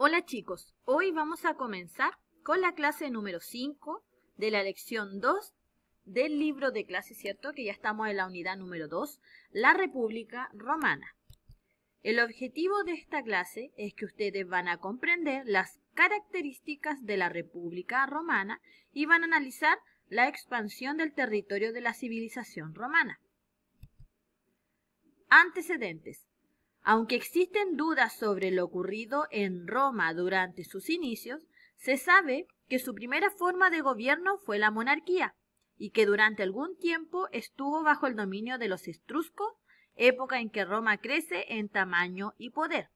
Hola chicos, hoy vamos a comenzar con la clase número 5 de la lección 2 del libro de clase, ¿cierto? Que ya estamos en la unidad número 2, la República Romana. El objetivo de esta clase es que ustedes van a comprender las características de la República Romana y van a analizar la expansión del territorio de la civilización romana. Antecedentes. Aunque existen dudas sobre lo ocurrido en Roma durante sus inicios, se sabe que su primera forma de gobierno fue la monarquía y que durante algún tiempo estuvo bajo el dominio de los etruscos, época en que Roma crece en tamaño y poder.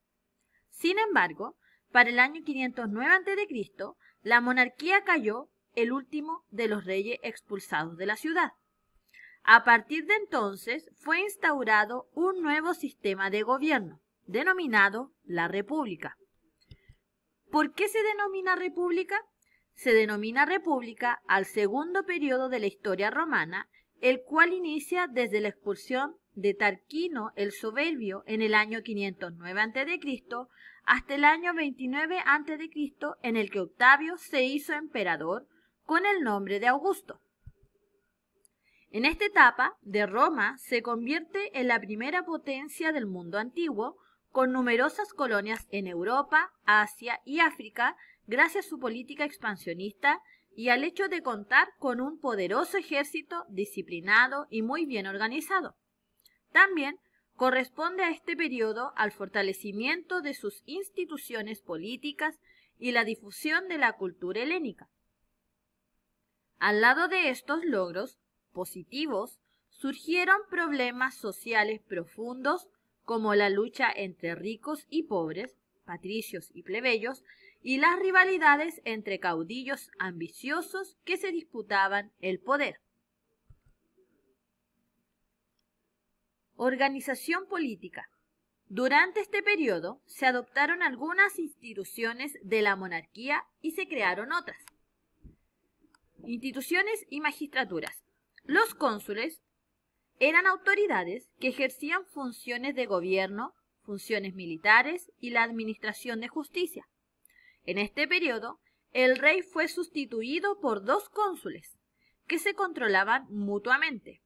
Sin embargo, para el año 509 a.C., la monarquía cayó, el último de los reyes expulsados de la ciudad. A partir de entonces fue instaurado un nuevo sistema de gobierno, denominado la República. ¿Por qué se denomina República? Se denomina República al segundo periodo de la historia romana, el cual inicia desde la expulsión de Tarquino el Soberbio en el año 509 a.C. hasta el año 29 a.C., en el que Octavio se hizo emperador con el nombre de Augusto. En esta etapa, de Roma se convierte en la primera potencia del mundo antiguo, con numerosas colonias en Europa, Asia y África, gracias a su política expansionista y al hecho de contar con un poderoso ejército disciplinado y muy bien organizado. También corresponde a este periodo al fortalecimiento de sus instituciones políticas y la difusión de la cultura helénica. Al lado de estos logros positivos, surgieron problemas sociales profundos como la lucha entre ricos y pobres, patricios y plebeyos, y las rivalidades entre caudillos ambiciosos que se disputaban el poder. Organización política. Durante este periodo se adoptaron algunas instituciones de la monarquía y se crearon otras. Instituciones y magistraturas. Los cónsules eran autoridades que ejercían funciones de gobierno, funciones militares y la administración de justicia. En este periodo, el rey fue sustituido por dos cónsules, que se controlaban mutuamente.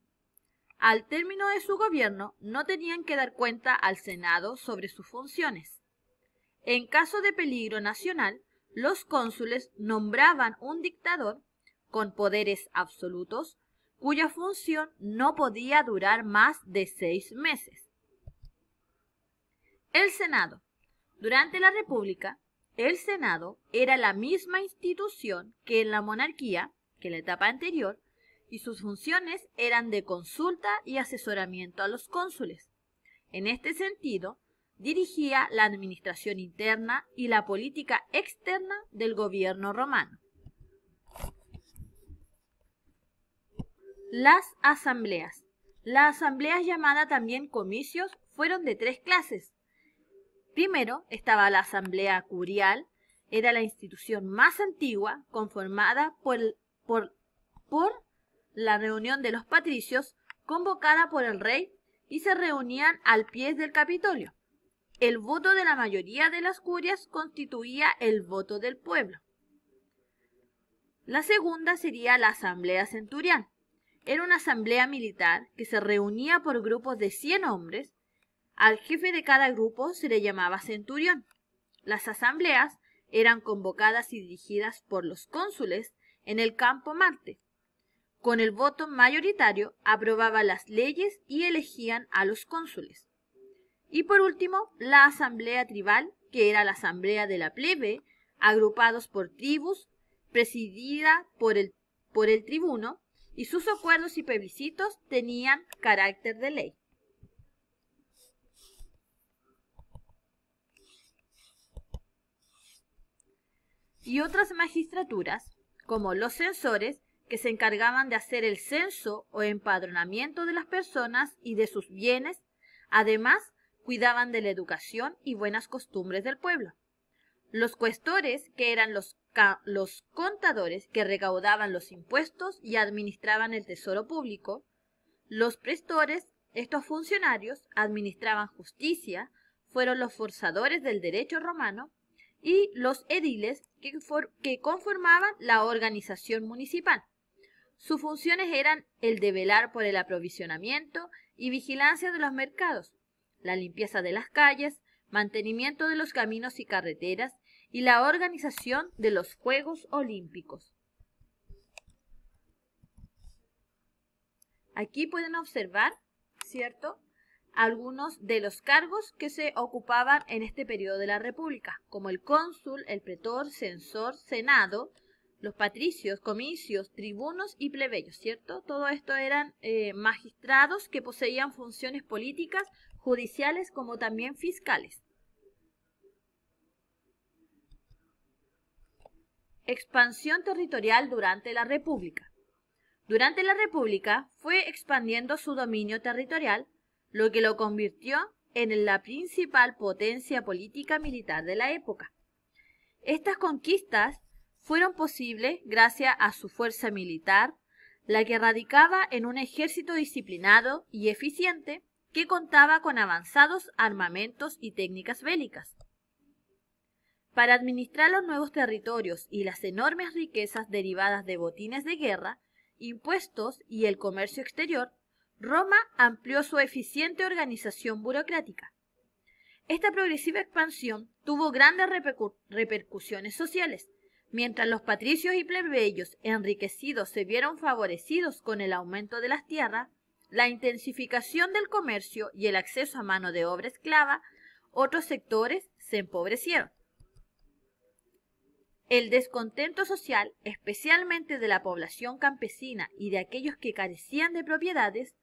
Al término de su gobierno, no tenían que dar cuenta al Senado sobre sus funciones. En caso de peligro nacional, los cónsules nombraban un dictador con poderes absolutos, cuya función no podía durar más de 6 meses. El Senado. Durante la República, el Senado era la misma institución que en la monarquía, que en la etapa anterior, y sus funciones eran de consulta y asesoramiento a los cónsules. En este sentido, dirigía la administración interna y la política externa del gobierno romano. Las asambleas. Las asambleas, llamadas también comicios, fueron de 3 clases. Primero estaba la asamblea curial, era la institución más antigua, conformada por la reunión de los patricios, convocada por el rey, y se reunían al pie del Capitolio. El voto de la mayoría de las curias constituía el voto del pueblo. La segunda sería la asamblea centurial. Era una asamblea militar que se reunía por grupos de 100 hombres. Al jefe de cada grupo se le llamaba centurión. Las asambleas eran convocadas y dirigidas por los cónsules en el campo Marte. Con el voto mayoritario aprobaban las leyes y elegían a los cónsules. Y por último, la asamblea tribal, que era la asamblea de la plebe, agrupados por tribus, presidida por el tribuno, y sus acuerdos y plebiscitos tenían carácter de ley. Y otras magistraturas, como los censores, que se encargaban de hacer el censo o empadronamiento de las personas y de sus bienes, además cuidaban de la educación y buenas costumbres del pueblo. Los cuestores, que eran los contadores que recaudaban los impuestos y administraban el tesoro público. Los prestores, estos funcionarios, administraban justicia, fueron los forzadores del derecho romano, y los ediles que conformaban la organización municipal. Sus funciones eran el de velar por el aprovisionamiento y vigilancia de los mercados, la limpieza de las calles, mantenimiento de los caminos y carreteras y la organización de los Juegos Olímpicos. Aquí pueden observar, ¿cierto?, algunos de los cargos que se ocupaban en este periodo de la República, como el cónsul, el pretor, censor, senado, los patricios, comicios, tribunos y plebeyos, ¿cierto? Todo esto eran magistrados que poseían funciones políticas, judiciales, como también fiscales. Expansión territorial durante la República. Durante la República fue expandiendo su dominio territorial, lo que lo convirtió en la principal potencia política militar de la época. Estas conquistas fueron posibles gracias a su fuerza militar, la que radicaba en un ejército disciplinado y eficiente que contaba con avanzados armamentos y técnicas bélicas. Para administrar los nuevos territorios y las enormes riquezas derivadas de botines de guerra, impuestos y el comercio exterior, Roma amplió su eficiente organización burocrática. Esta progresiva expansión tuvo grandes repercusiones sociales. Mientras los patricios y plebeyos enriquecidos se vieron favorecidos con el aumento de las tierras, la intensificación del comercio y el acceso a mano de obra esclava, otros sectores se empobrecieron. El descontento social, especialmente de la población campesina y de aquellos que carecían de propiedades,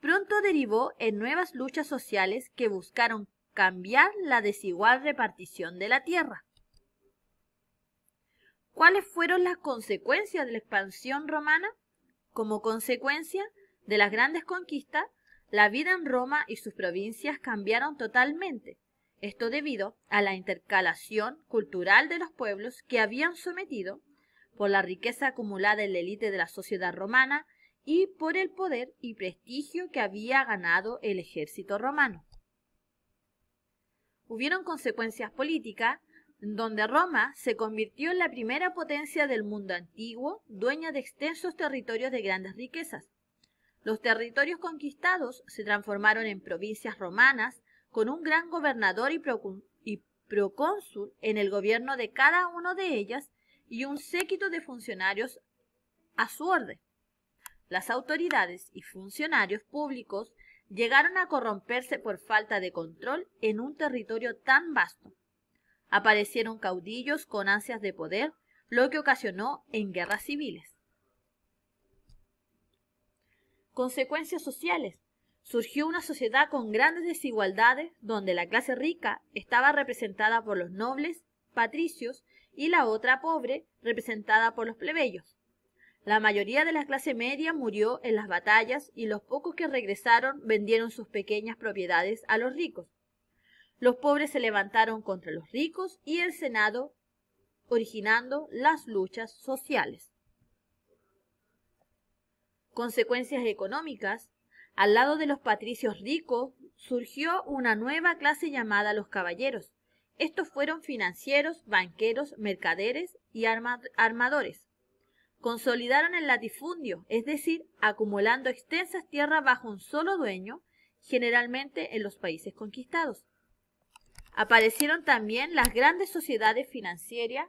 pronto derivó en nuevas luchas sociales que buscaron cambiar la desigual repartición de la tierra. ¿Cuáles fueron las consecuencias de la expansión romana? Como consecuencia de las grandes conquistas, la vida en Roma y sus provincias cambiaron totalmente. Esto debido a la intercalación cultural de los pueblos que habían sometido, por la riqueza acumulada en la élite de la sociedad romana y por el poder y prestigio que había ganado el ejército romano. Hubieron consecuencias políticas, donde Roma se convirtió en la primera potencia del mundo antiguo, dueña de extensos territorios de grandes riquezas. Los territorios conquistados se transformaron en provincias romanas, con un gran gobernador y procónsul en el gobierno de cada una de ellas y un séquito de funcionarios a su orden. Las autoridades y funcionarios públicos llegaron a corromperse por falta de control en un territorio tan vasto. Aparecieron caudillos con ansias de poder, lo que ocasionó en guerras civiles. Consecuencias sociales. Surgió una sociedad con grandes desigualdades donde la clase rica estaba representada por los nobles, patricios, y la otra pobre representada por los plebeyos. La mayoría de la clase media murió en las batallas y los pocos que regresaron vendieron sus pequeñas propiedades a los ricos. Los pobres se levantaron contra los ricos y el Senado, originando las luchas sociales. Consecuencias económicas. Al lado de los patricios ricos surgió una nueva clase llamada los caballeros. Estos fueron financieros, banqueros, mercaderes y armadores. Consolidaron el latifundio, es decir, acumulando extensas tierras bajo un solo dueño, generalmente en los países conquistados. Aparecieron también las grandes sociedades financieras,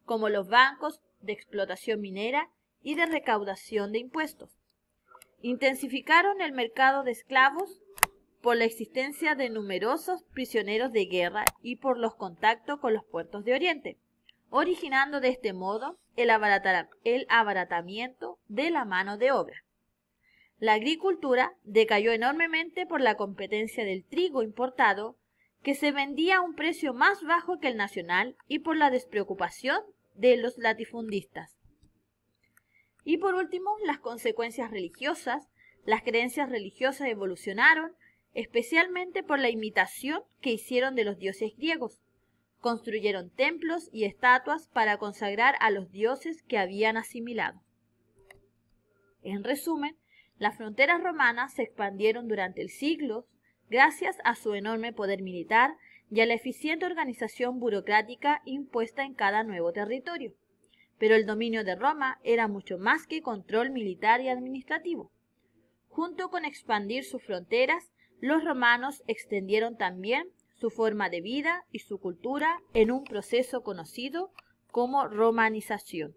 como los bancos de explotación minera y de recaudación de impuestos. Intensificaron el mercado de esclavos por la existencia de numerosos prisioneros de guerra y por los contactos con los puertos de Oriente, originando de este modo el abaratamiento de la mano de obra. La agricultura decayó enormemente por la competencia del trigo importado, que se vendía a un precio más bajo que el nacional, y por la despreocupación de los latifundistas. Y por último, las consecuencias religiosas. Las creencias religiosas evolucionaron, especialmente por la imitación que hicieron de los dioses griegos. Construyeron templos y estatuas para consagrar a los dioses que habían asimilado. En resumen, las fronteras romanas se expandieron durante el siglo gracias a su enorme poder militar y a la eficiente organización burocrática impuesta en cada nuevo territorio. Pero el dominio de Roma era mucho más que control militar y administrativo. Junto con expandir sus fronteras, los romanos extendieron también su forma de vida y su cultura en un proceso conocido como romanización.